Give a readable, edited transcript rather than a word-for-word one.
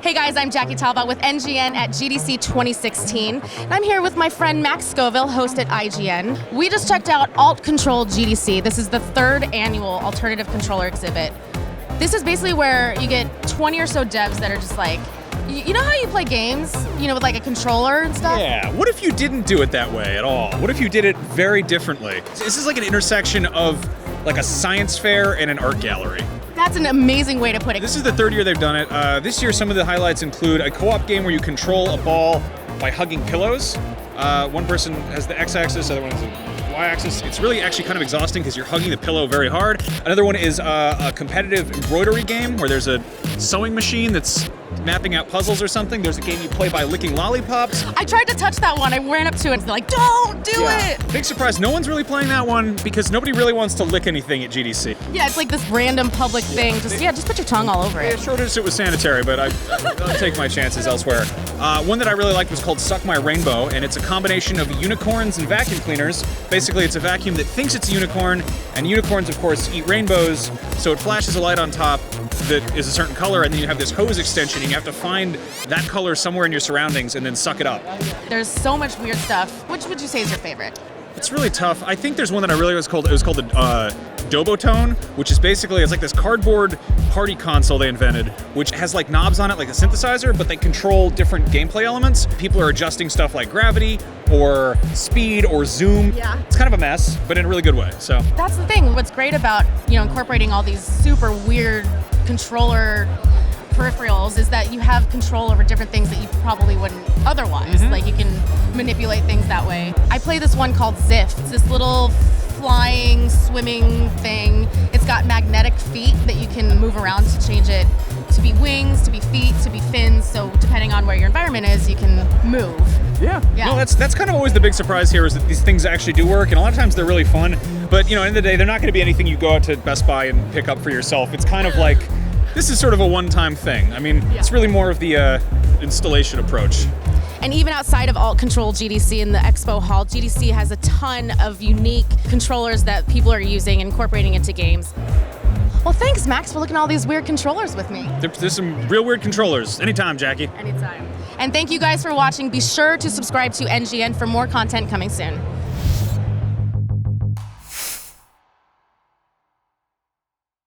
Hey guys, I'm Jackie Talbott with NGN at GDC 2016, and I'm here with my friend Max Scoville, host at IGN. We just checked out Alt.Ctrl.GDC. This is the 3rd annual alternative controller exhibit. This is basically where you get 20 or so devs that are just like, you know how you play games, with like a controller and stuff? Yeah, what if you didn't do it that way at all? What if you did it very differently? This is like an intersection of like a science fair and an art gallery. That's an amazing way to put it. This is the 3rd year they've done it. This year, some of the highlights include a co-op game where you control a ball by hugging pillows. One person has the x-axis, the other one has the y-axis. It's really actually kind of exhausting because you're hugging the pillow very hard. Another one is a competitive embroidery game where there's a sewing machine that's mapping out puzzles or something. There's a game you play by licking lollipops. I tried to touch that one. I ran up to it and they're like, don't do it! Big surprise, no one's really playing that one because nobody really wants to lick anything at GDC. Yeah, it's like this random public thing. Just put your tongue all over it. Short as it was sanitary, but I'll take my chances elsewhere. One that I really liked was called Suck My Rainbow, and it's a combination of unicorns and vacuum cleaners. Basically, it's a vacuum that thinks it's a unicorn, and unicorns, of course, eat rainbows, so it flashes a light on top that is a certain color, and then you have this hose extension, and you have to find that color somewhere in your surroundings and then suck it up. There's so much weird stuff. Which would you say is your favorite? It's really tough. I think there's one that I really was called. It was called the Dobo Tone, which is basically it's like this cardboard party console they invented, which has like knobs on it, like a synthesizer, but they control different gameplay elements. People are adjusting stuff like gravity or speed or zoom. Yeah. It's kind of a mess, but in a really good way. So that's the thing. What's great about incorporating all these super weird controller peripherals is that you have control over different things that you probably wouldn't otherwise. Like you can manipulate things that way. I play this one called Sift. It's this little flying, swimming thing. It's got magnetic feet that you can move around to change it to be wings, to be feet, to be fins. So depending on where your environment is, you can move. Yeah. No, that's kind of always the big surprise here is that these things actually do work, and a lot of times they're really fun. But at the end of the day, they're not going to be anything you go out to Best Buy and pick up for yourself. It's kind of like this is sort of a one-time thing. I mean, It's really more of the installation approach. And even outside of Alt.Ctrl.GDC in the Expo Hall, GDC has a ton of unique controllers that people are using and incorporating into games. Well, thanks, Max, for looking at all these weird controllers with me. There's some real weird controllers. Anytime, Jackie. Anytime. And thank you guys for watching. Be sure to subscribe to NGN for more content coming soon.